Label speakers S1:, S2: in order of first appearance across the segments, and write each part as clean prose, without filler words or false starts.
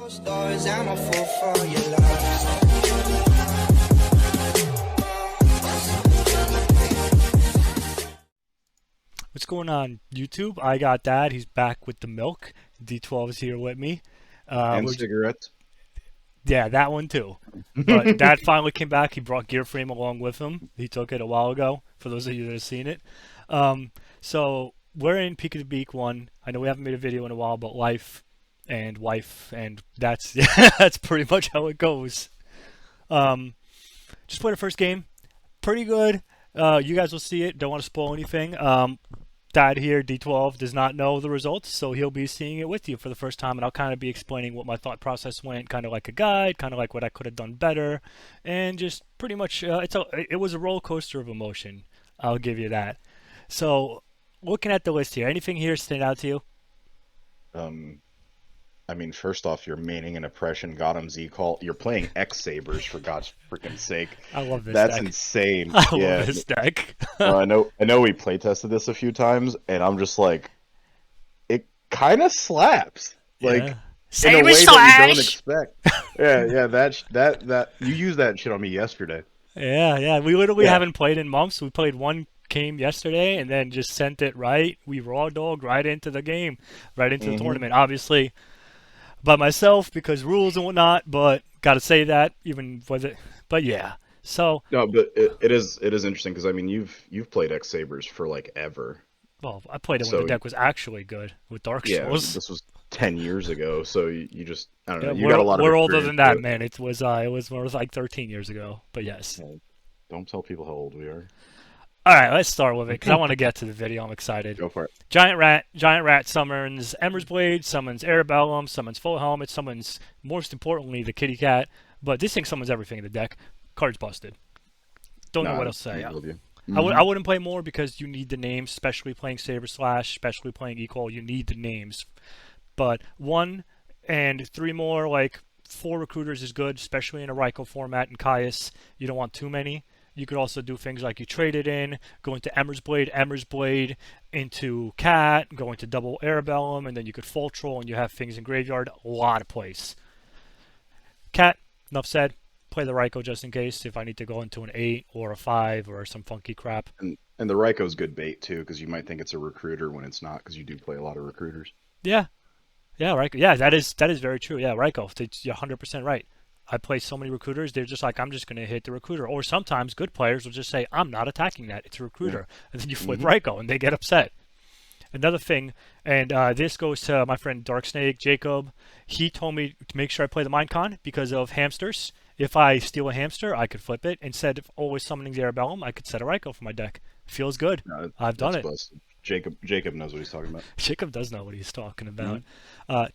S1: Stars, I'm a fool for your love.
S2: What's going on, YouTube? I got Dad. He's back with the milk. D12 is here with me.
S3: And cigarettes.
S2: Yeah, that one too. But Dad finally came back. He brought Gear Frame along with him. He took it a while ago, for those of you that have seen it. So we're in Peak of the Beak 1. I know we haven't made a video in a while, but life and wife, and that's that's pretty much how it goes. Just played the first game. Pretty good. You guys will see it. Don't want to spoil anything. Dad here, D12, does not know the results, so he'll be seeing it with you for the first time, and I'll kind of be explaining what my thought process went, kind of like a guide, kind of like what I could have done better, and just pretty much, it was a roller coaster of emotion. I'll give you that. So, looking at the list here, anything here stand out to you?
S3: I mean, first off, you're maining an oppression, got him Z-Call. You're playing X-Sabers, for God's freaking sake.
S2: I love this
S3: That's
S2: deck.
S3: insane.
S2: I love this deck.
S3: I know we play tested this a few times, and I'm just like, it kind of slaps. Like, in a way that you don't expect. Yeah, that you used that shit on me yesterday.
S2: Yeah. We literally haven't played in months. We played one game yesterday and then just sent it right. We raw dogged right into the game, right into the tournament. Obviously, by myself because rules and whatnot, but gotta say that even with it. But yeah, so
S3: no, but it is interesting because I mean you've played X-Sabers for like ever.
S2: Well, I played it when the deck was actually good with Dark Souls.
S3: Yeah, this was 10 years ago, so you just I don't know.
S2: Yeah,
S3: You got a lot of.
S2: We're older than that, man. It was more like 13 years ago. But yes.
S3: Don't tell people how old we are.
S2: All right, let's start with it because I want to get to the video. I'm excited.
S3: Go for it.
S2: Giant Rat summons Ember's Blade, summons Arabellum, summons Full Helmet, summons, most importantly, the Kitty Cat. But this thing summons everything in the deck. Card's busted. Don't know what else to say. I wouldn't play more because you need the names, especially playing Saber Slash, especially playing Equal. You need the names. But 1 and 3 more, like 4 recruiters is good, especially in a Raikou format and Caius. You don't want too many. You could also do things like you trade it in, go into Ember's Blade into Cat, go into double Arabellum, and then you could full troll and you have things in graveyard. A lot of plays. Cat, enough said. Play the Raikou just in case if I need to go into an 8 or a 5 or some funky crap.
S3: And the Raikou's good bait too, because you might think it's a recruiter when it's not, because you do play a lot of recruiters.
S2: Yeah, Raikou. Yeah, that is very true. Yeah, Raikou. You're 100% right. I play so many recruiters, they're just like, I'm just going to hit the recruiter. Or sometimes good players will just say, I'm not attacking that. It's a recruiter. Yeah. And then you flip Raikou, and they get upset. Another thing, and this goes to my friend Dark Snake, Jacob. He told me to make sure I play the Minecon because of hamsters. If I steal a hamster, I could flip it. Instead of always summoning the Arabellum, I could set a Raikou for my deck. Feels good. No, I've done it.
S3: Busted. Jacob knows what he's talking about.
S2: Jacob does know what he's talking about.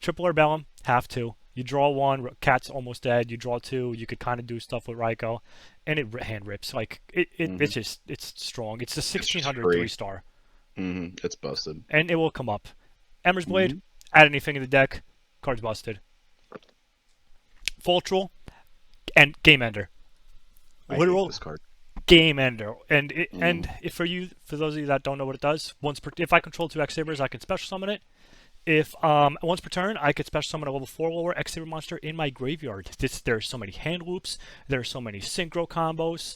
S2: Triple Arabellum, have to. You draw 1, Cat's almost dead. You draw 2, you could kind of do stuff with Raikou, and it hand rips. Like it's strong. It's a 1600 3-star.
S3: It's busted,
S2: and it will come up. Ember's Blade, add anything in the deck, card's busted. Full troll and game ender.
S3: Literal this card.
S2: Game ender, and for those of you that don't know what it does, if I control 2 X-Sabers, I can special summon it. If once per turn, I could special summon a level 4 lower X-Saber monster in my graveyard. There's so many hand loops. There's so many synchro combos.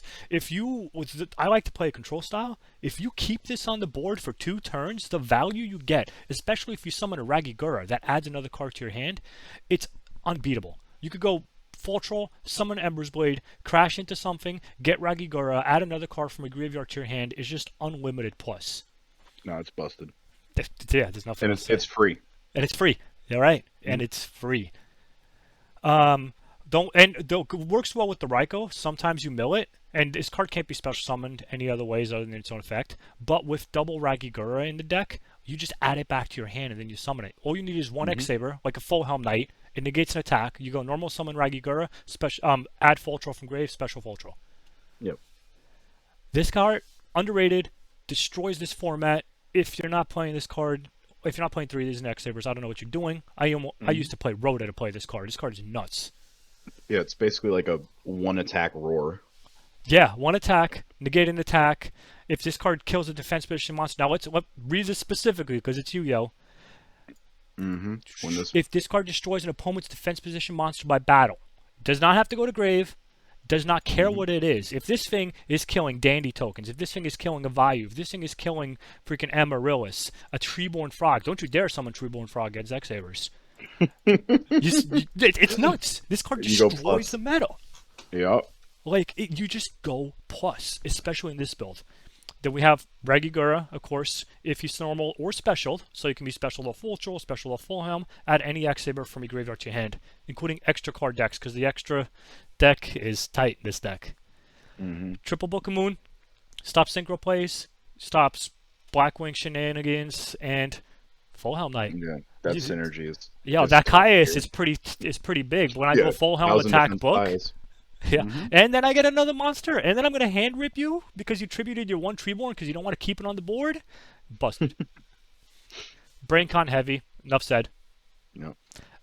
S2: I like to play a control style. If you keep this on the board for 2 turns, the value you get, especially if you summon a Ragigura that adds another card to your hand, it's unbeatable. You could go full troll, summon Ember's Blade, crash into something, get Ragigura, add another card from a graveyard to your hand. It's just unlimited plus.
S3: No, it's busted.
S2: Yeah, there's nothing.
S3: And it's free.
S2: And it's free. All right, and it's free. It works well with the Raikou. Sometimes you mill it, and this card can't be special summoned any other ways other than its own effect. But with double Ragigura in the deck, you just add it back to your hand and then you summon it. All you need is 1 X-Saber, like a Full Helm Knight. It negates an attack. You go normal summon Ragigura, add Full Troll from grave, special Full Troll.
S3: Yep.
S2: This card, underrated, destroys this format. If you're not playing this card, if you're not playing 3 of these X-Sabers, I don't know what you're doing. I used to play Rhoda to play this card. This card is nuts.
S3: Yeah, it's basically like a 1-attack roar.
S2: Yeah, 1 attack, negate an attack. If this card kills a defense position monster, now let's read this specifically because it's Yu-Gi-Oh!
S3: Mm-hmm. When this
S2: If this card destroys an opponent's defense position monster by battle, does not have to go to grave, does not care what it is. If this thing is killing Dandy tokens, if this thing is killing a Vayu, if this thing is killing freaking Amaryllis, a Treeborn Frog, don't you dare summon Treeborn Frog against X-Sabers. It's nuts. This card destroys the meta.
S3: Yep.
S2: Like, you just go plus, especially in this build. Then we have Regigura, of course, if he's normal or special. So you can be special to Full Troll, special to Full Helm. Add any X-Saber from your graveyard to your hand, including extra card decks, because the extra deck is tight in this deck. Triple Book of Moon stops synchro plays, stops Blackwing shenanigans, and Full Helm Knight.
S3: Yeah, that synergy is.
S2: Yeah, that Caius is pretty big. When I go Full Helm attack book. Yeah, and then I get another monster, and then I'm going to hand rip you because you tributed your one Treeborn because you don't want to keep it on the board. Busted. BrainCon heavy. Enough said.
S3: No.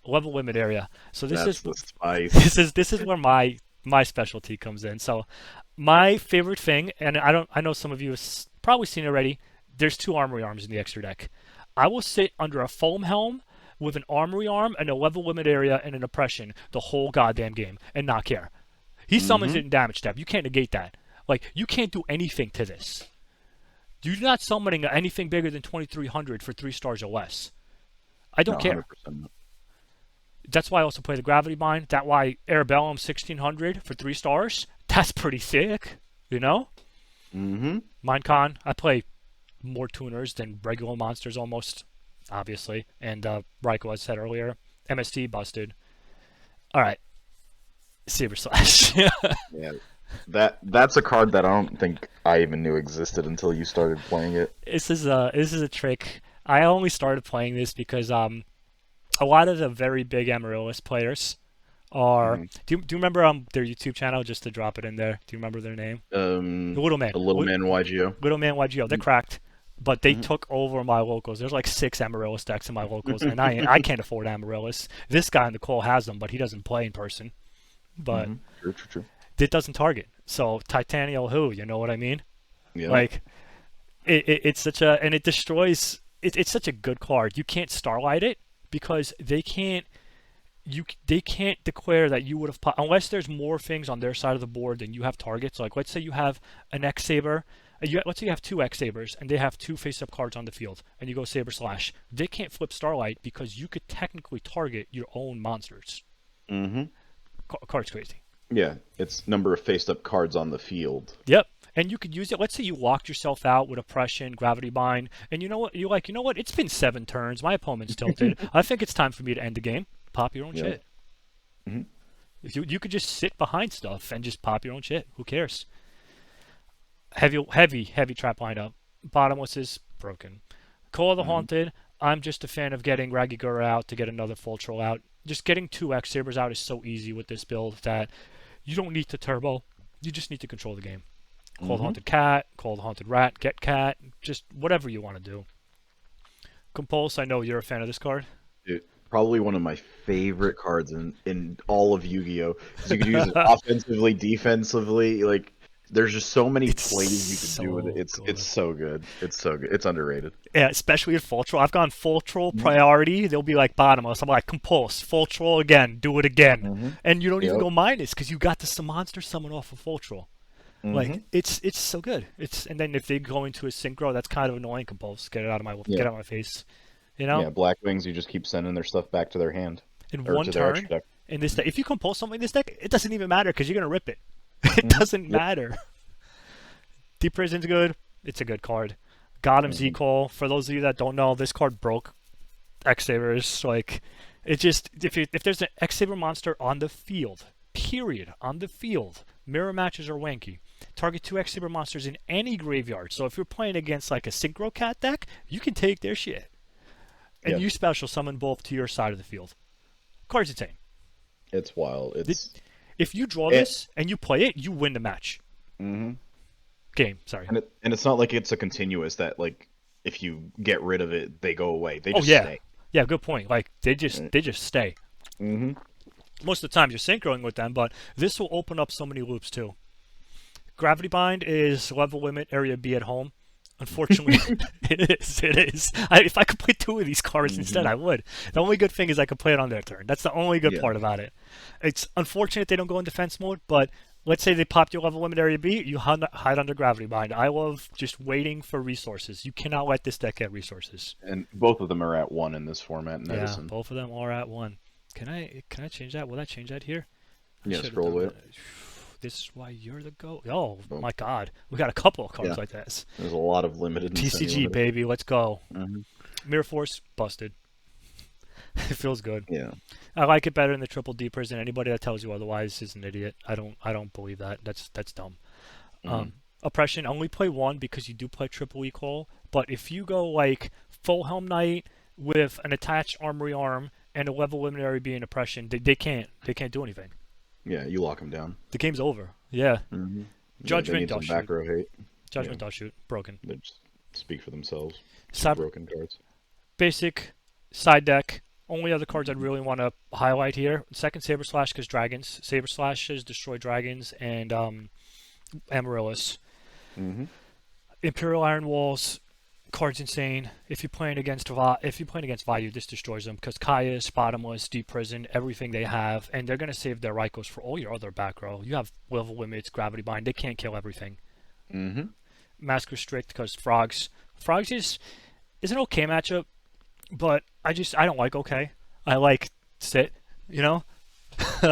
S2: Level limit area. So this
S3: That's
S2: is
S3: the spice.
S2: this is where my specialty comes in. So my favorite thing, and I know some of you have probably seen it already. There's 2 armory arms in the extra deck. I will sit under a foam helm with an armory arm and a level limit area and an oppression the whole goddamn game and not care. He summons it in damage step. You can't negate that. Like, you can't do anything to this. You're not summoning anything bigger than 2,300 for 3 stars or less. I don't care.
S3: 100%.
S2: That's why I also play the Gravity Bind. That's why Arabellum 1,600 for 3 stars. That's pretty thick, you know? Minecon, I play more tuners than regular monsters almost, obviously. And Raiko, as I said earlier. MST busted. All right. Saber Slash.
S3: Yeah, that's a card that I don't think I even knew existed until you started playing it.
S2: This is a trick. I only started playing this because a lot of the very big Amaryllis players are. Do you remember their YouTube channel? Just to drop it in there. Do you remember their name?
S3: The Little Man YGO.
S2: Little Man YGO. They're cracked. But they took over my locals. There's like 6 Amaryllis decks in my locals, and I can't afford Amaryllis. This guy in the call has them, but he doesn't play in person. But
S3: True.
S2: it doesn't target. So Titanial who, you know what I mean?
S3: Yeah.
S2: Like it's such a, and it destroys. It's such a good card. You can't Starlight it because they can't declare that you would have unless there's more things on their side of the board than you have targets. Like let's say you have an X-Saber. Let's say you have 2 X-Sabers and they have 2 face-up cards on the field, and you go Saber Slash. They can't flip Starlight because you could technically target your own monsters. Card's crazy.
S3: Yeah, it's number of faced-up cards on the field.
S2: Yep, and you could use it. Let's say you locked yourself out with Oppression, Gravity Bind, and you know what? You're like, you know what? It's been 7 turns. My opponent's tilted. I think it's time for me to end the game. Pop your own shit. If you could just sit behind stuff and just pop your own shit. Who cares? Heavy trap lineup. Bottomless is broken. Call of the Haunted. I'm just a fan of getting Regigura out to get another Full Troll out. Just getting 2 X-Sabers out is so easy with this build that you don't need to turbo. You just need to control the game. Call the Haunted Cat, call the Haunted Rat, get Cat, just whatever you want to do. Compulse, I know you're a fan of this card.
S3: Dude, probably one of my favorite cards in all of Yu-Gi-Oh! Because you can use it offensively, defensively, like... There's just so many plays you can do with it. It's so good. It's so good. It's underrated.
S2: Yeah, especially with Full Troll. I've gone Full Troll priority. They'll be like bottomless. I'm like, Compulse, Full Troll again, do it again. And you don't even go minus because you got the monster summon off of Full Troll. Like it's so good. And then if they go into a synchro, that's kind of annoying. Compulse, get it out of my face. You know?
S3: Yeah, Black Wings, you just keep sending their stuff back to their hand.
S2: In one turn, in this deck, if you Compulse something in this deck, it doesn't even matter because you're gonna rip it. It doesn't matter. Deep Prison's good. It's a good card. Got him Z-Call. For those of you that don't know, this card broke X-Sabers. Like, it just if there's an X-Saber monster on the field, period, on the field, mirror matches are wanky. Target 2 X-Saber monsters in any graveyard. So if you're playing against like a Synchro Cat deck, you can take their shit. And you special summon both to your side of the field. Card's insane.
S3: It's wild.
S2: If you draw this and you play it, you win the match. Game, sorry.
S3: And it's not like it's a continuous that, like, if you get rid of it, they go away. They just stay.
S2: Yeah, good point. Like, they just stay. Most of the time you're synchroing with them, but this will open up so many loops too. Gravity Bind is level limit, area B at home. Unfortunately, it is. It is. If I could play 2 of these cards instead, I would. The only good thing is I could play it on their turn. That's the only good part about it. It's unfortunate they don't go in defense mode, but let's say they popped your level limit area B, you hide under Gravity Bind. I love just waiting for resources. You cannot let this deck get resources.
S3: And both of them are at 1 in this format in Edison.
S2: Yeah, both of them are at 1. Can I change that? Will that change that here?
S3: Yeah, scroll away.
S2: This is why you're the GOAT. Oh, my God. We got a couple of cards like this.
S3: There's a lot of limited.
S2: TCG, baby. Let's go. Mirror Force, busted. It feels good.
S3: Yeah.
S2: I like it better than the Triple D Prison. Anybody that tells you otherwise is an idiot. I don't believe that. That's dumb. Oppression, only play 1 because you do play Triple Equal. But if you go like full Helm Knight with an attached Armory Arm and a level limit area being Oppression, they can't do anything.
S3: Yeah, you lock them down.
S2: The game's over. Yeah. Judgment does shoot.
S3: Back row hate.
S2: Judgment does shoot. Broken.
S3: They just speak for themselves. Broken cards.
S2: Basic side deck. Only other cards I'd really want to highlight here. Second Saber Slash because dragons. Saber Slashes destroy dragons and Amaryllis. Imperial Iron Walls. Card's insane. If you're playing against Vayu, this destroys them because Caius, Bottomless, Deep Prison, everything they have, and they're gonna save their Rykos for all your other back row. You have level limits, Gravity Bind. They can't kill everything. Mask Restrict because Frogs. Frogs is an okay matchup, but I don't like okay. I like sit, you know.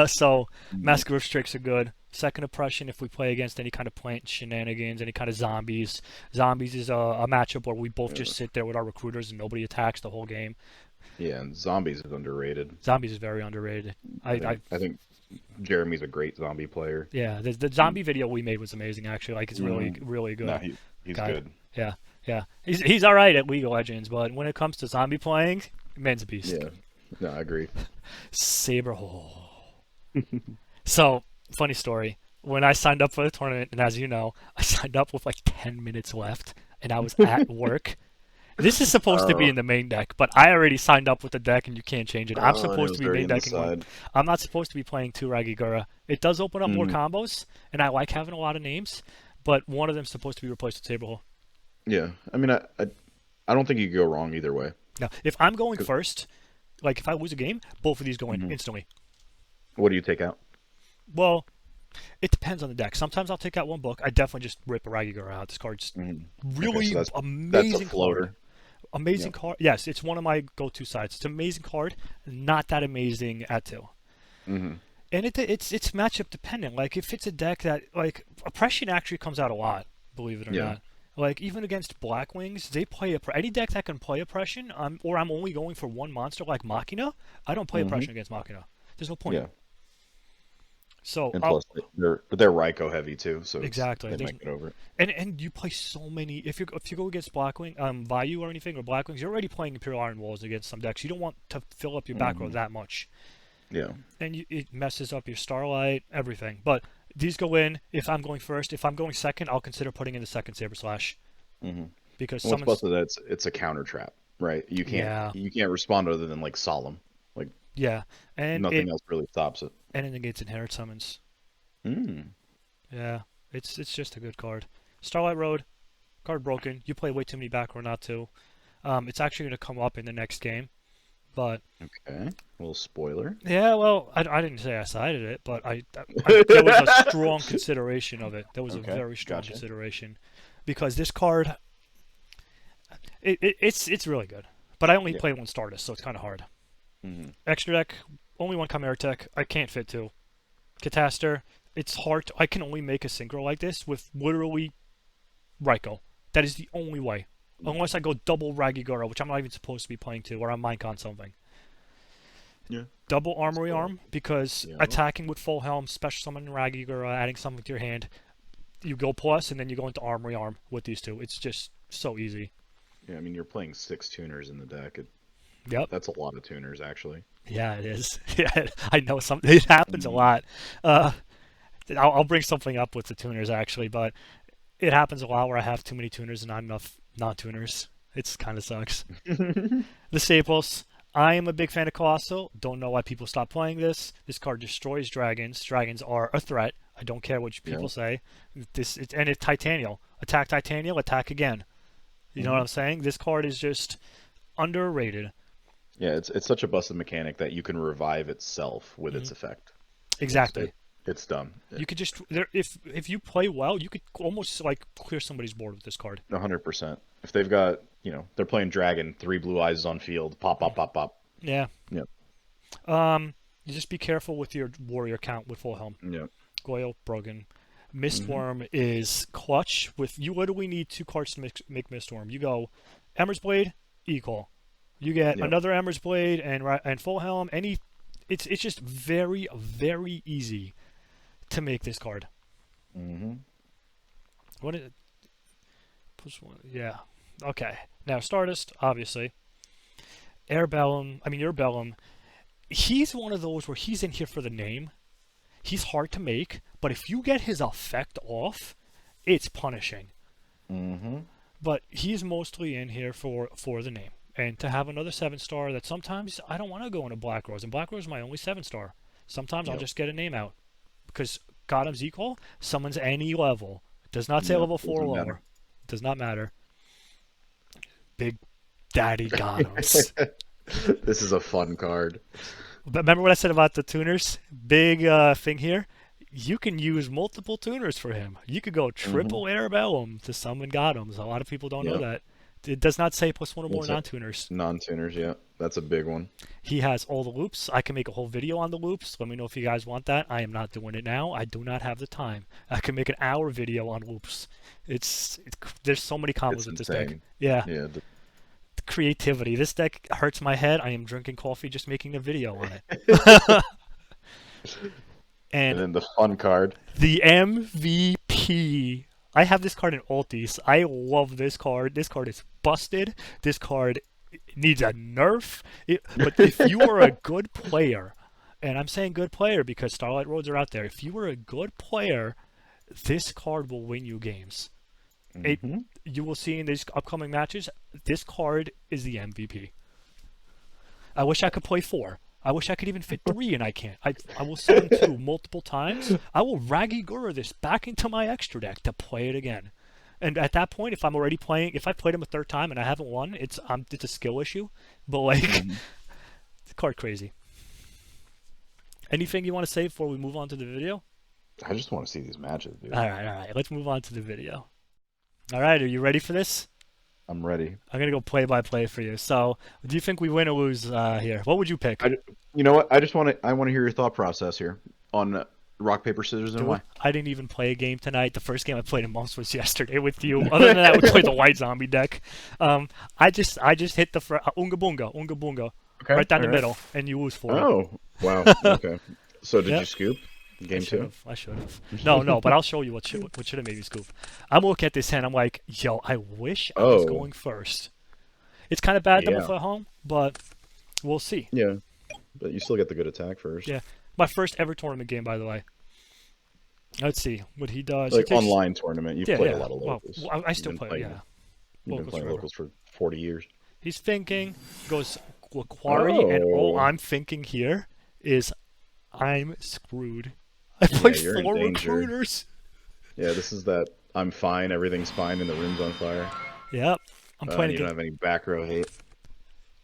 S2: So Mask Restricts are good. Second Oppression if we play against any kind of plant shenanigans, any kind of zombies. Zombies is a matchup where we both just sit there with our recruiters and nobody attacks the whole game.
S3: Yeah, and Zombies is underrated.
S2: Zombies is very underrated.
S3: I think Jeremy's a great zombie player.
S2: Yeah, the zombie video we made was amazing actually. Like it's really good.
S3: No, he's good.
S2: Yeah. He's all right at League of Legends, but when it comes to zombie playing, man's a beast.
S3: Yeah. No, I agree.
S2: Saberhole. So, funny story. When I signed up for the tournament, and as you know, I signed up with like 10 minutes left, and I was at work. This is supposed to be in the main deck, but I already signed up with the deck, and you can't change it. I'm supposed to be main decking one. I'm not supposed to be playing 2 Ragigura. It does open up more combos, and I like having a lot of names, but one of them's supposed to be replaced with Saberhole.
S3: Yeah, I mean, I don't think you could go wrong either way.
S2: Now, if I'm going first, like if I lose a game, both of these go in instantly.
S3: What do you take out?
S2: Well, it depends on the deck. Sometimes I'll take out one book. I definitely just rip a Ragigura out. This card's really amazing. That's a floater. Card. Amazing card. Yes, it's one of my go-to sides. It's an amazing card. Not that amazing at 2. And it's matchup dependent. Like if it's a deck that like Oppression actually comes out a lot, believe it or not. Like even against Blackwings, they play any deck that can play Oppression. Or I'm only going for one monster like Machina. I don't play Oppression against Machina. There's no point.
S3: Yeah.
S2: So
S3: and plus they're Raikou heavy too, so
S2: exactly
S3: they might get over it.
S2: And you play so many. If you go against Blackwing, Vayu or anything or Blackwings, you're already playing Imperial Iron Walls against some decks. You don't want to fill up your back row that much.
S3: Yeah. And
S2: it messes up your Starlight, everything. But these go in. If I'm going first, if I'm going second, I'll consider putting in the second Saber Slash. Because
S3: plus it's a counter trap, right? You can't respond other than like Solemn. Like
S2: and
S3: nothing else really stops it.
S2: And it negates Inherit Summons. Yeah, it's just a good card. Starlight Road, card broken. You play way too many back row not to. It's actually going to come up in the next game, but
S3: okay, a little spoiler.
S2: Yeah, well, I didn't say I sided it, but there was a strong consideration of it. There was a very strong consideration because this card, it's really good. But I only play one Stardust, so it's kind of hard. Extra deck, only one Chimera Tech. I can't fit 2. Cataster, it's hard. I can only make a synchro like this with literally Raikou. That is the only way. Unless I go double Ragigura, which I'm not even supposed to be playing 2, or I'm Minecon something.
S3: Yeah.
S2: Double Armory Arm, because attacking with full Helm, special summon Ragigura, adding something to your hand, you go plus, and then you go into Armory Arm with these 2. It's just so easy.
S3: Yeah, I mean, you're playing 6 tuners in the deck.
S2: That's
S3: a lot of tuners, actually.
S2: Yeah, it is. Yeah, I know it happens a lot. I'll bring something up with the tuners, actually, but it happens a lot where I have too many tuners and not enough non-tuners. It kind of sucks. The Staples. I am a big fan of Colossal. Don't know why people stop playing this. This card destroys dragons. Dragons are a threat. I don't care what people say. And it's Titanial. Attack Titanial, attack again. You know what I'm saying? This card is just underrated.
S3: Yeah, it's such a busted mechanic that you can revive itself with its effect.
S2: Exactly.
S3: It's done.
S2: You could just if you play well, you could almost like clear somebody's board with this card.
S3: 100%. If they've got, they're playing Dragon, 3 blue eyes on field, pop, pop, pop, pop.
S2: Yeah.
S3: Yep.
S2: You just be careful with your warrior count with full helm.
S3: Yep.
S2: Goyle, Brogan. Mistworm is clutch. You literally need 2 cards to make Mistworm. You go Emmer's Blade, Equal. You get another Emmer's Blade and full helm. It's just very, very easy to make this card. What is it? Yeah. Okay. Now Stardust, obviously. Urbellum. He's one of those where he's in here for the name. He's hard to make, but if you get his effect off, it's punishing. But he's mostly in here for the name. And to have another 7-star that sometimes I don't want to go into Black Rose. And Black Rose is my only 7-star. Sometimes I'll just get a name out. Because Gotham's equal, summons any level. Does not say level 4 or lower. Does not matter. Big Daddy Gotham's.
S3: This is a fun card.
S2: But remember what I said about the tuners? Big thing here. You can use multiple tuners for him. You could go triple Arabellum to summon Gotham's. A lot of people don't know that. It does not say +1 or more non-tuners.
S3: Non-tuners, yeah. That's a big one.
S2: He has all the loops. I can make a whole video on the loops. Let me know if you guys want that. I am not doing it now. I do not have the time. I can make an hour video on loops. There's so many combos with this deck. Yeah. The creativity. This deck hurts my head. I am drinking coffee just making a video on it. And
S3: then the fun card.
S2: The MVP. I have this card in Altis. I love this card. This card is busted. This card needs a nerf. But if you are a good player, and I'm saying good player because Starlight Roads are out there. If you are a good player, this card will win you games. You will see in these upcoming matches, this card is the MVP. I wish I could play 4. I wish I could even fit 3, and I can't. I will summon 2 multiple times. I will Raggy Gura this back into my extra deck to play it again. And at that point, if I'm already playing, if I played him a 3rd time and I haven't won, it's a skill issue. But the card crazy. Anything you want to say before we move on to the video?
S3: I just want to see these matches, dude.
S2: All right. Let's move on to the video. All right, are you ready for this?
S3: I'm ready.
S2: I'm gonna go play by play for you. So, do you think we win or lose here? What would you pick?
S3: You know what? I want to hear your thought process here on rock paper scissors and why.
S2: I didn't even play a game tonight. The first game I played in months was yesterday with you. Other than that, we played the white zombie deck. I just hit the Unga Bunga, right down the middle, and you lose 4.
S3: Oh, wow. Okay. So did you scoop? Game 2?
S2: I should have. No, but I'll show you what should have made me scoop. I'm looking at this hand. I'm like, yo, I wish I was going first. It's kind of bad double foot home, but we'll see.
S3: Yeah, but you still get the good attack first.
S2: Yeah, my first ever tournament game, by the way. Let's see what he does.
S3: Like online tournament, you've played a lot of locals.
S2: Well, I still play,
S3: You've been playing locals for 40 years.
S2: He's thinking, goes Quarry, and all I'm thinking here is I'm screwed. I played 4 recruiters.
S3: Yeah, this is that I'm fine, everything's fine, and the room's on fire.
S2: Yep. I'm playing
S3: You don't have any back row hate.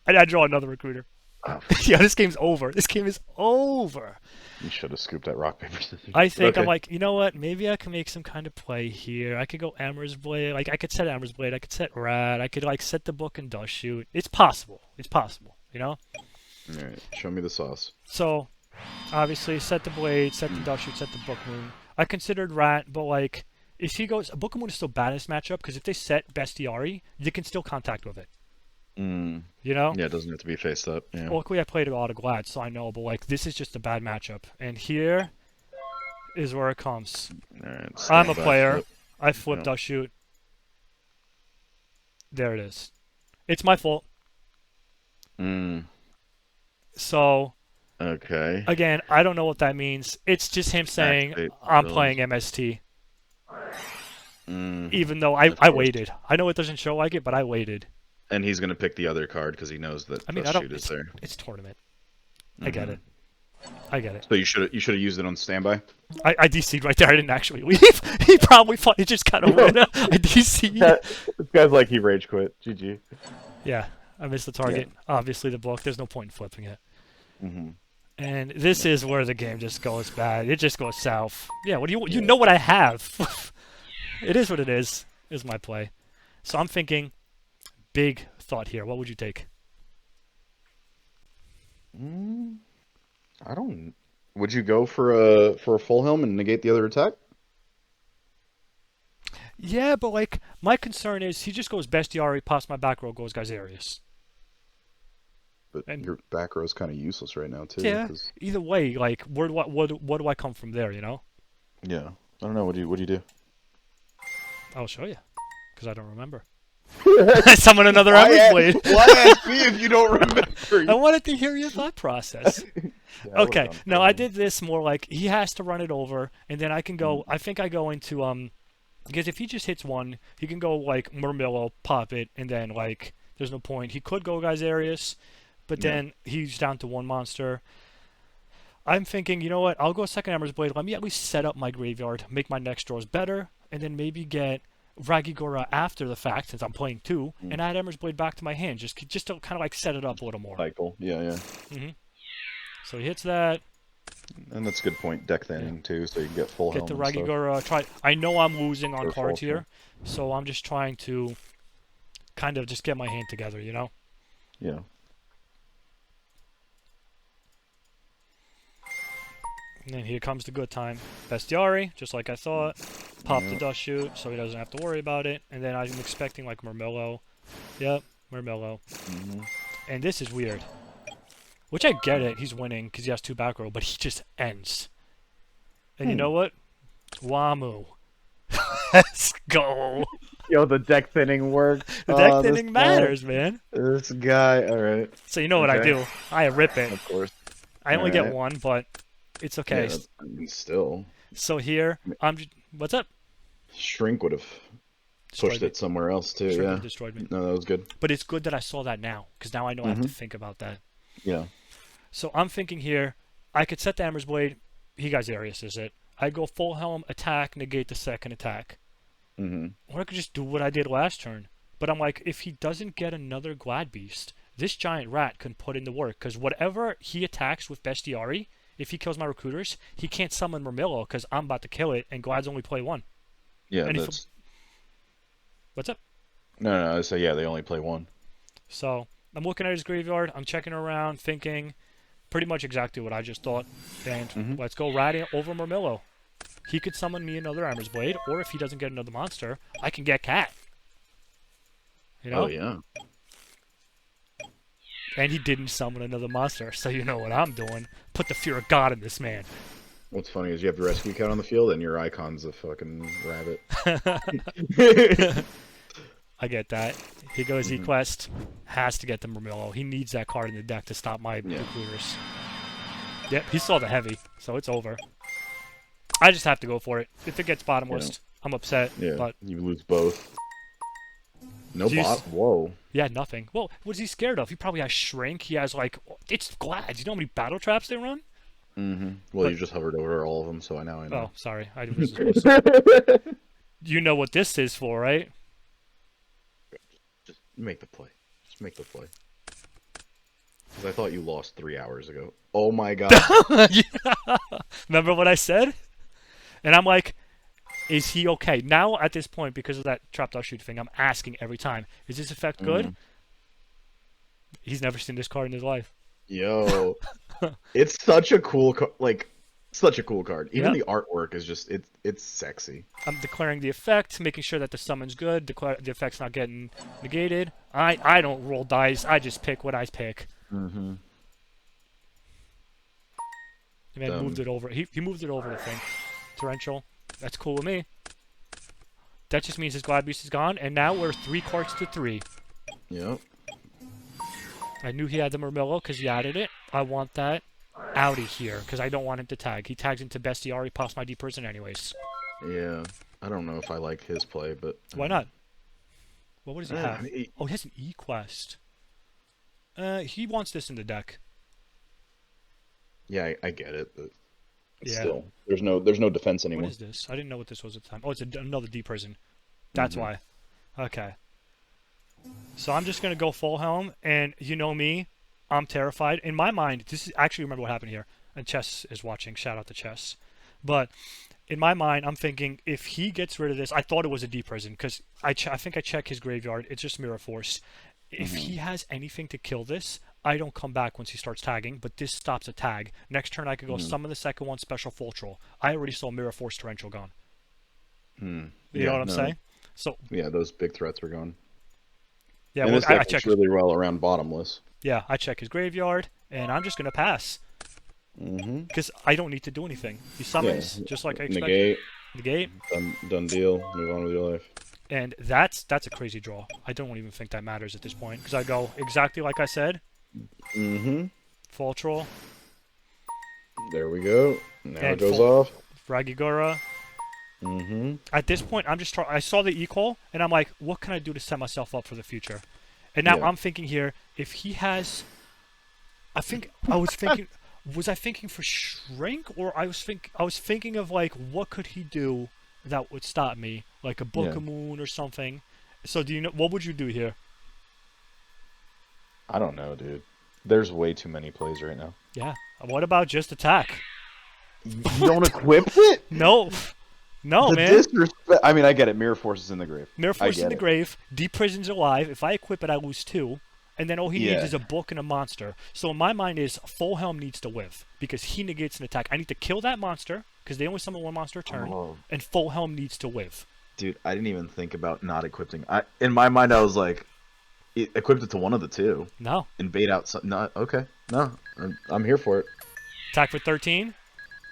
S2: I draw another recruiter. Oh. Yeah, this game's over. This game is over.
S3: You should have scooped that rock, paper, scissors.
S2: I think I'm like, you know what? Maybe I can make some kind of play here. I could go Emmer's Blade. Like, I could set Emmer's Blade. I could set Rat. I could, like, set the book and dust shoot. It's possible. It's possible, you know?
S3: All right, show me the sauce.
S2: So, obviously, set the Blade, set the dust shoot, set the Book Moon. I considered Rat, but, like, if he goes... Book Moon is still bad in this matchup, because if they set Bestiari, you can still contact with it. You know?
S3: Yeah, it doesn't have to be faced up. Yeah.
S2: Luckily, I played a lot of Glad, so I know, but, like, this is just a bad matchup. And here is where it comes.
S3: Right,
S2: I'm a player. I flipped dust shoot. There it is. It's my fault. So...
S3: Okay.
S2: Again, I don't know what that means. It's just him saying, I'm playing MST. Even though I waited. I know it doesn't show like it, but I waited.
S3: And he's going to pick the other card because he knows that
S2: I mean,
S3: shoot is there.
S2: It's tournament. I get it. I get it.
S3: So you should have used it on standby.
S2: I DC'd right there. I didn't actually leave. He probably thought he just kind of went. I DC'd.
S3: This guy's like he rage quit. GG.
S2: Yeah, I missed the target. Yeah. Obviously, the book. There's no point in flipping it.
S3: Mm-hmm.
S2: And this is where the game just goes bad. It just goes south. Yeah, what do you know what I have? It is what it is my play. So I'm thinking, big thought here. What would you take?
S3: I don't. Would you go for a full helm and negate the other attack?
S2: Yeah, but like my concern is he just goes bestiary, pops my back row, goes Gazarius.
S3: But your back row is kind of useless right now too.
S2: Yeah. Either way, like where do I come from there? You know?
S3: Yeah. I don't know. What do you do?
S2: I'll show you, because I don't remember. Summon another Ember's Blade.
S3: Why ask me if you don't remember?
S2: I wanted to hear your thought process. Yeah, okay, no, I did this more like he has to run it over, and then I can go. I think I go into because if he just hits one, he can go like Murmillo, pop it, and then like there's no point. He could go Gazarius, but then he's down to one monster. I'm thinking, you know what? I'll go second Ember's Blade. Let me at least set up my graveyard, make my next draws better, and then maybe get Ragigora after the fact, since I'm playing two, and add Ember's Blade back to my hand, just to kind of like set it up a little more.
S3: Cycle, yeah.
S2: So he hits that.
S3: And that's a good point. Deck thinning too, so you can get full helm.
S2: Get the Ragigora. I know I'm losing on cards here, so I'm just trying to kind of just get my hand together, you know?
S3: Yeah.
S2: And then here comes the good time. Bestiari, just like I thought. Pop the Dust Shoot, so he doesn't have to worry about it. And then I'm expecting like Murmillo. Yep, Murmillo. And this is weird. Which I get it, he's winning because he has 2 back row, but he just ends. And you know what? Wamu. Let's go.
S3: Yo, the deck thinning works.
S2: The deck thinning matters, man.
S3: This guy, alright.
S2: So you know what I do. I rip it.
S3: Of course.
S2: I only get one, but it's okay.
S3: Yeah, I mean, still.
S2: So here, what's up?
S3: Shrink would have pushed it somewhere else too.
S2: Shrink destroyed me.
S3: No, that was good.
S2: But it's good that I saw that now, because now I know I have to think about that.
S3: Yeah.
S2: So I'm thinking here, I could set the Ember's Blade. He Gazarius is it. I go full helm, attack, negate the second attack. Or I could just do what I did last turn. But I'm like, if he doesn't get another Glad Beast, this giant rat can put in the work. Because whatever he attacks with Bestiari, if he kills my recruiters, he can't summon Murmillo because I'm about to kill it, and Glad's only play 1.
S3: Yeah,
S2: and
S3: that's...
S2: What's up?
S3: No, I say yeah, they only play 1.
S2: So I'm looking at his graveyard, I'm checking around, thinking pretty much exactly what I just thought. And let's go rat over Murmillo. He could summon me another Ember's Blade, or if he doesn't get another monster, I can get Cat. You know?
S3: Oh, yeah.
S2: And he didn't summon another monster, so you know what I'm doing. Put the fear of God in this man.
S3: What's funny is you have the rescue count on the field, and your icon's a fucking rabbit.
S2: I get that. He goes E-Quest. Has to get the Murmillo. He needs that card in the deck to stop my recruiters. Yep, he saw the heavy, so it's over. I just have to go for it. If it gets bottomless, I'm upset.
S3: Yeah,
S2: but
S3: you lose both. No bot. Whoa.
S2: Yeah, nothing. Well, what's he scared of? He probably has Shrink. He has like, it's Glad. You know how many battle traps they run?
S3: Well, you just hovered over all of them, so now I know.
S2: Oh, sorry. I was supposed to. You know what this is for, right?
S3: Just make the play. Just make the play. Because I thought you lost 3 hours ago. Oh my god.
S2: Yeah. Remember what I said? And I'm like, is he okay? Now, at this point, because of that trap shoot thing, I'm asking every time, is this effect good? He's never seen this card in his life.
S3: Yo. It's such a cool such a cool card. Even the artwork is just, it's sexy.
S2: I'm declaring the effect, making sure that the summon's good, the effect's not getting negated. I don't roll dice, I just pick what I pick. And then moved it over. He moved it over, I think. Torrential. That's cool with me. That just means his Glad Beast is gone, and now we're 3 cards to 3.
S3: Yep.
S2: I knew he had the Murmillo because he added it. I want that out of here because I don't want him to tag. He tags into Bestiari, pops my D person anyways.
S3: Yeah. I don't know if I like his play, but...
S2: Why not? Well, what does he have? Oh, he has an E-Quest. He wants this in the deck.
S3: Yeah, I get it, but
S2: Yeah.
S3: still, there's no defense anymore.
S2: What is this? I didn't know what this was at the time. Oh, it's another D prison. That's why. Okay. So I'm just gonna go full helm, and you know me, I'm terrified. In my mind, this is actually remember what happened here. And Chess is watching. Shout out to Chess. But in my mind, I'm thinking if he gets rid of this, I thought it was a D prison because I think I check his graveyard. It's just Mirror Force. If he has anything to kill this, I don't come back once he starts tagging, but this stops a tag. Next turn, I could go summon the second one, special full troll. I already saw Mirror Force Torrential gone. You know what I'm saying? So
S3: yeah, those big threats were gone.
S2: Yeah,
S3: and
S2: well,
S3: this deck
S2: I check.
S3: really well around bottomless.
S2: Yeah, I check his graveyard, and I'm just gonna pass because I don't need to do anything. He summons just like I expected. Negate.
S3: Done deal. Move on with your life.
S2: And that's a crazy draw. I don't even think that matters at this point because I go exactly like I said. Full troll.
S3: There we go. Now
S2: And
S3: it goes off.
S2: Fragigura. At this point, I'm just I saw the e-call, and I'm like, what can I do to set myself up for the future? And now I'm thinking here, if he has... I was thinking... Was I thinking for shrink, or I was thinking of like, what could he do that would stop me, like a Book of Moon or something. So do you know what would you do here?
S3: I don't know, dude. There's way too many plays right now.
S2: Yeah. What about just attack?
S3: You don't equip it?
S2: No, man.
S3: Disrespect. I mean, I get it. Mirror Force is in the grave.
S2: Mirror Force is in the grave. Deep Prison's alive. If I equip it, I lose 2. And then all he needs is a book and a monster. So in my mind is full helm needs to live because he negates an attack. I need to kill that monster because they only summon 1 monster a turn, and full helm needs to live.
S3: Dude, I didn't even think about not equipping. In my mind, I was like, equipped it to one of the 2.
S2: No.
S3: And bait out some. No, okay. No, I'm here for it.
S2: Attack for 13,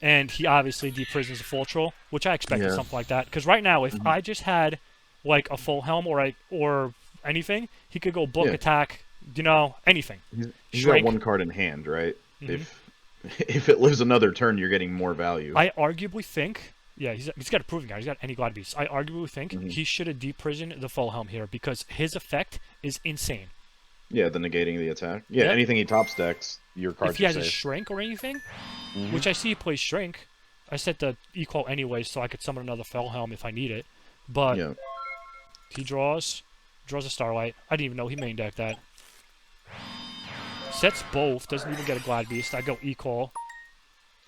S2: and he obviously deep prisons a full troll, which I expected something like that. Because right now, if I just had like a full helm or anything, he could go book attack. You know, anything.
S3: He's got 1 card in hand, right? If it lives another turn, you're getting more value.
S2: I arguably think, he's got a proving guy. He's got any God Beast. I arguably think he should have deep prisoned the full helm here because his effect is insane.
S3: Yeah, the negating the attack. Yeah, anything he top stacks, your cards.
S2: If he has a shrink or anything, which I see he plays shrink, I set the equal anyway so I could summon another full helm if I need it. But he draws a Starlight. I didn't even know he main decked that. Sets both, doesn't even get a Glad Beast. I go E-Call.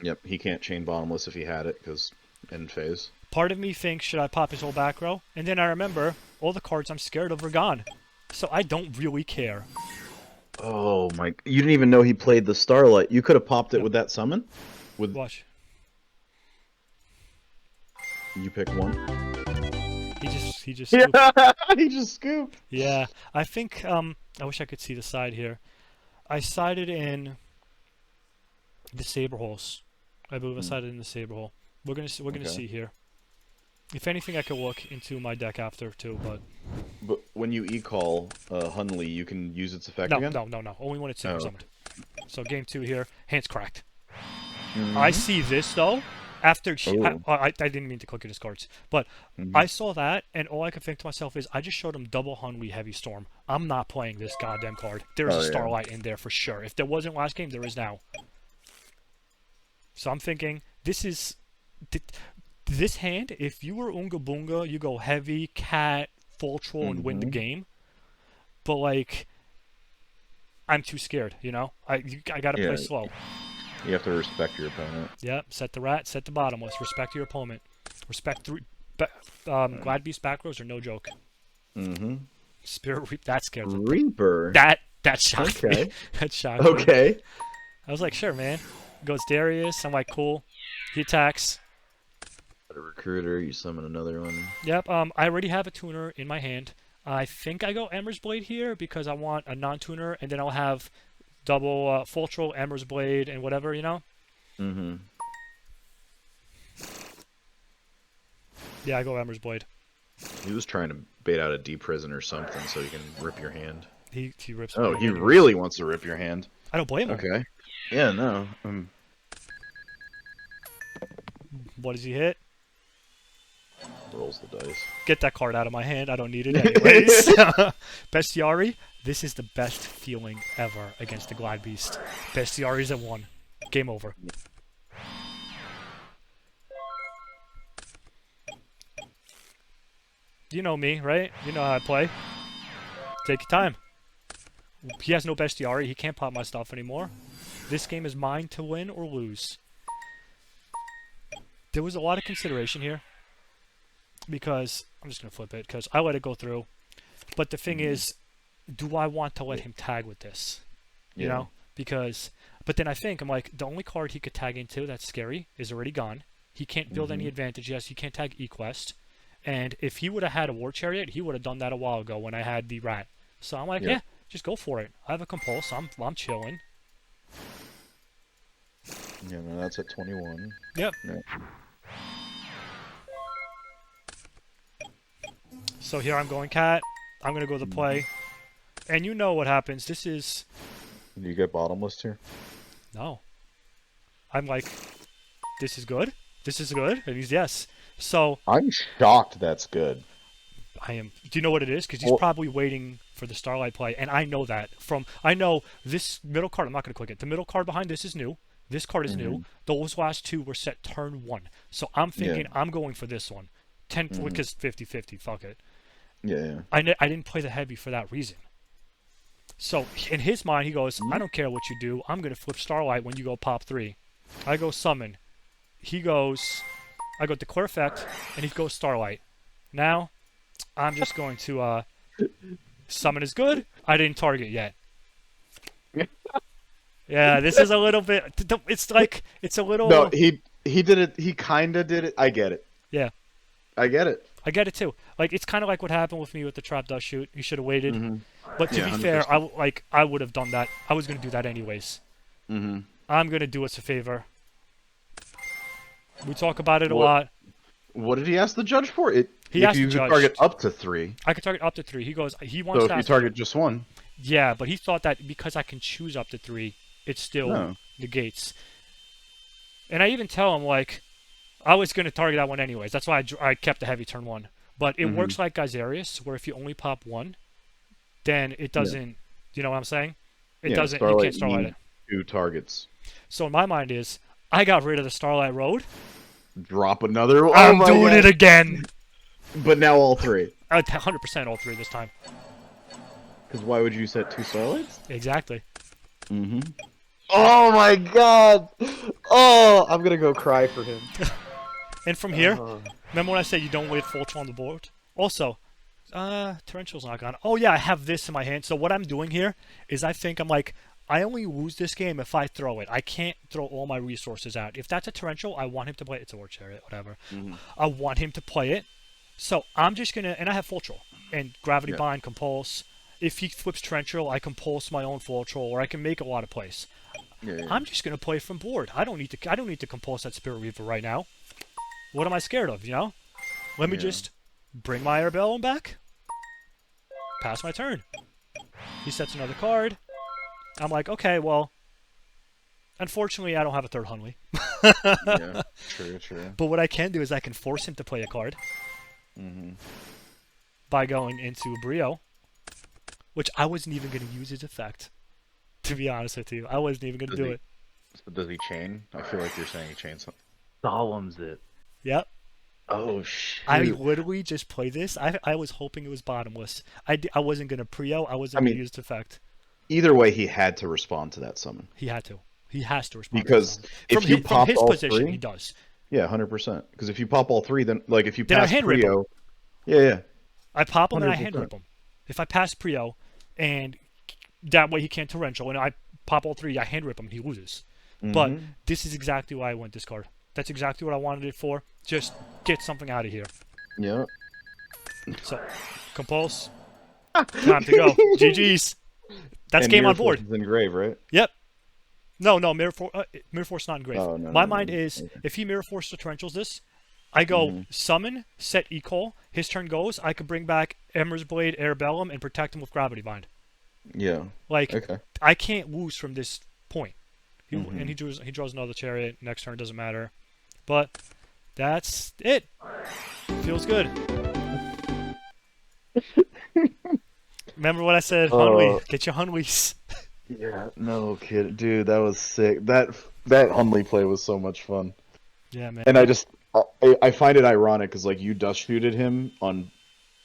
S3: Yep, he can't chain bottomless if he had it, because end phase.
S2: Part of me thinks, should I pop his whole back row? And then I remember, all the cards I'm scared of are gone. So I don't really care.
S3: Oh my, you didn't even know he played the Starlight. You could have popped it with that summon?
S2: Watch.
S3: You pick one.
S2: He just scooped.
S3: He just scooped.
S2: Yeah, I think, I wish I could see the side here. I sided in the Saber holes. I believe I sided in the Saber hole. We're gonna see here. If anything, I could look into my deck after too, but
S3: when you e-call Hunley, you can use its effect again?
S2: No. Only when it's super summoned. So game 2 here, hands cracked. I see this though. After I didn't mean to click his cards, but I saw that, and all I could think to myself is, I just showed him double Hunley Heavy Storm. I'm not playing this goddamn card. There's a Starlight in there for sure. If there wasn't last game, there is now. So I'm thinking, this hand, if you were Unga Bunga, you go heavy, cat, full troll, and win the game. But like, I'm too scared, you know? I gotta play slow.
S3: You have to respect your opponent.
S2: Yep, set the rat, set the bottomless. Respect your opponent. Respect Glad Beast back rows are no joke. Spirit Reap, that scared me.
S3: Reaper?
S2: That shocked me. That shocked me.
S3: Okay.
S2: I was like, sure, man. Goes Darius. I'm like, cool. He attacks.
S3: Got a recruiter. You summon another one.
S2: Yep. I already have a tuner in my hand. I think I go Ember's Blade here because I want a non-tuner, and then I'll have double full troll, Ember's Blade, and whatever, you know? Yeah, I go Ember's Blade.
S3: He was trying to bait out a deep prison or something so he can rip your hand.
S2: He rips.
S3: Oh, he really wants to rip your hand.
S2: I don't blame him.
S3: Okay. Yeah, no.
S2: What does he hit?
S3: Rolls the dice.
S2: Get that card out of my hand. I don't need it anyways. Bestiari, this is the best feeling ever against the Glad Beast. Bestiari's at 1. Game over. You know me, right? You know how I play. Take your time. He has no bestiary. He can't pop my stuff anymore. This game is mine to win or lose. There was a lot of consideration here. Because, I'm just going to flip it, because I let it go through. But the thing is, do I want to let him tag with this? You know? Because, but then I think, I'm like, the only card he could tag into that's scary is already gone. He can't build any advantage. Yes, he can't tag Equest. And if he would have had a War Chariot, he would have done that a while ago when I had the Rat. So I'm like, yeah, just go for it. I have a Compulse. I'm chilling.
S3: Yeah, man, that's at 21.
S2: Yep.
S3: Yeah.
S2: So here I'm going Cat. I'm going to go the play. And you know what happens. This is...
S3: Do you get bottomless here?
S2: No. I'm like, this is good? This is good? And he's yes. So...
S3: I'm shocked that's good.
S2: I am... Do you know what it is? Because he's probably waiting for the Starlight play. And I know that. I know this middle card... I'm not going to click it. The middle card behind this is new. This card is new. Those last two were set turn 1. So I'm thinking I'm going for this one. 10 because 50-50. Fuck it.
S3: Yeah.
S2: I didn't play the heavy for that reason. So in his mind, he goes, I don't care what you do. I'm going to flip Starlight when you go pop 3. I go Summon. He goes... I go Declare Effect, and he goes Starlight. Now, I'm just going to... Summon is good. I didn't target yet. Yeah, this is a little bit... It's like... It's a little...
S3: No, he did it... He kind of did it. I get it.
S2: Yeah.
S3: I get it.
S2: I get it too. Like, it's kind of like what happened with me with the Trap Dust Shoot. He should have waited. But to be
S3: 100%.
S2: fair, I would have done that. I was going to do that anyways. I'm going to do us a favor. We talk about it a lot.
S3: What did he ask the judge for?
S2: He asked
S3: you
S2: the judge.
S3: Target up to 3.
S2: I could target up to 3. He goes, he wants
S3: So
S2: to
S3: if you target just 1.
S2: Yeah, but he thought that because I can choose up to 3, it still negates. And I even tell him, like, I was going to target that one anyways. That's why I kept the heavy turn 1. But it works like Geyserius, where if you only pop 1, then it doesn't... You know what I'm saying? It doesn't... You can't Starlight it.
S3: 2 targets.
S2: So in my mind is, I got rid of the Starlight Road.
S3: Drop another...
S2: I'm doing it again!
S3: But now all 3.
S2: 100% all 3 this time.
S3: Because why would you set 2 Starlights?
S2: Exactly.
S3: Oh my god! Oh, I'm gonna go cry for him.
S2: And from here, remember when I said you don't wait Fulcher on the board? Also, Torrential's not gone. Oh yeah, I have this in my hand. So what I'm doing here is I'm like, I only lose this game if I throw it. I can't throw all my resources out. If that's a Torrential, I want him to play it. It's a War Chariot, whatever. I want him to play it. So I'm just gonna, and I have Fulcher and Gravity Bind, Compulse. If he flips Torrential, I compulse my own Fulcher, or I can make a lot of plays. I'm just gonna play from board. I don't need to compulse that Spirit Reaver right now. What am I scared of, you know? Let me just bring my Arbellum back. Pass my turn. He sets another card. I'm like, okay, well, unfortunately, I don't have a third Hunley.
S3: Yeah, true.
S2: But what I can do is I can force him to play a card by going into Brio, which I wasn't even going to use his effect. To be honest with you, I wasn't even going to do it.
S3: So does he chain? I feel like you're saying he chains something.
S4: Solemns it.
S2: Yep.
S3: Oh, shit.
S2: I literally just played this. I was hoping it was bottomless. I wasn't going to Prio. I wasn't going to use the effect.
S3: Either way, he had to respond to that summon.
S2: He had to. He has to respond.
S3: Because if you pop
S2: from his
S3: all
S2: position,
S3: 3,
S2: he does.
S3: Yeah, 100%. Because if you pop all 3, then like if you
S2: then
S3: pass
S2: I hand rip
S3: Prio,
S2: him.
S3: yeah.
S2: I pop him and I hand
S3: 100%.
S2: rip him. If I pass Prio, and that way he can't torrential, and I pop all 3, I hand rip him, and he loses. But this is exactly why I went this card. That's exactly what I wanted it for. Just get something out of here.
S3: Yeah.
S2: So, Compulse. Time to go. GG's. That's
S3: And
S2: game
S3: Mirror
S2: on board.
S3: Force is engraved, right?
S2: Yep. No, Mirror Force not engraved.
S3: Oh, no,
S2: My
S3: no,
S2: mind
S3: no.
S2: is,
S3: Okay.
S2: if he Mirror Force the Torrentials this, I go Summon, set Ecol, his turn goes, I could bring back Ember's Blade, Arbellum, and protect him with Gravity Bind.
S3: Yeah.
S2: Like,
S3: Okay.
S2: I can't lose from this point. And he draws another Chariot, next turn doesn't matter. But, that's it. Feels good. Remember what I said, Hunley, get your Hunleys.
S3: Yeah, no kid, dude, that was sick. That That Hunley play was so much fun.
S2: Yeah, man.
S3: And I find it ironic because like you dust shooted him on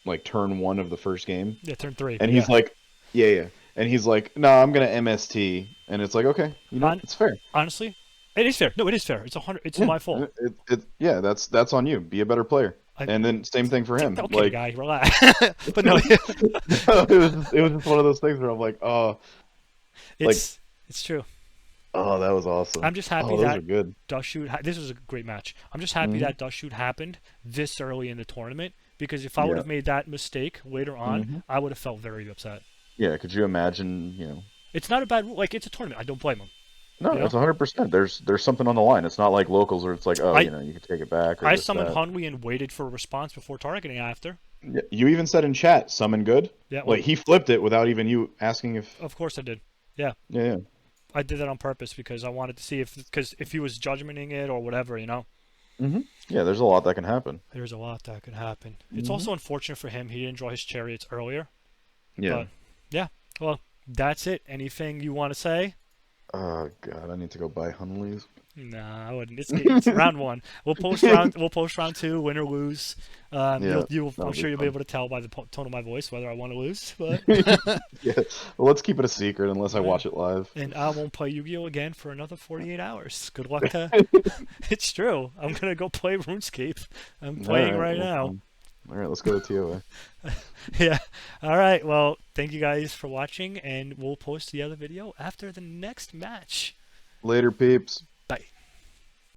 S3: like turn 1 of the first game,
S2: Yeah, turn 3.
S3: and he's like, yeah, and he's like, no, I'm gonna MST, and it's like, okay, it's fair.
S2: Honestly, it is fair. No, it is fair. It's 100. It's my fault.
S3: Yeah, that's on you. Be a better player. And then same thing for him.
S2: Okay,
S3: like,
S2: guy, relax. But no,
S3: it was just one of those things where I'm like, oh,
S2: it's true.
S3: Oh, that was awesome.
S2: I'm just happy
S3: those
S2: that
S3: are good.
S2: Dust Shoot. This was a great match. I'm just happy that Dust Shoot happened this early in the tournament, because if I would have made that mistake later on, I would have felt very upset.
S3: Yeah, could you imagine?
S2: It's not a bad rule. Like, it's a tournament. I don't blame him.
S3: No, it's 100%. There's something on the line. It's not like locals where it's like, oh, you can take it back. Or
S2: I summoned Hunwee and waited for a response before targeting after.
S3: Yeah, you even said in chat, summon good.
S2: Yeah.
S3: Like, he flipped it without even you asking if.
S2: Of course I did. Yeah.
S3: Yeah.
S2: I did that on purpose because I wanted to see if he was judgmenting it or whatever,
S3: Yeah, there's a lot that can happen.
S2: There's a lot that can happen. It's also unfortunate for him. He didn't draw his chariots earlier.
S3: Yeah.
S2: But, yeah. Well, that's it. Anything you want to say?
S3: Oh God, I need to go buy Hunleys.
S2: Nah, I wouldn't. It's round 1. We'll post round 2, win or lose. I'm sure you'll be able to tell by the tone of my voice whether I want to lose. But
S3: yeah, well, let's keep it a secret unless I watch it live.
S2: And I won't play Yu-Gi-Oh again for another 48 hours. Good luck to. It's true. I'm gonna go play RuneScape. I'm playing right now.
S3: All right, let's go to TOA.
S2: Yeah. All right. Well, thank you guys for watching, and we'll post the other video after the next match.
S3: Later, peeps.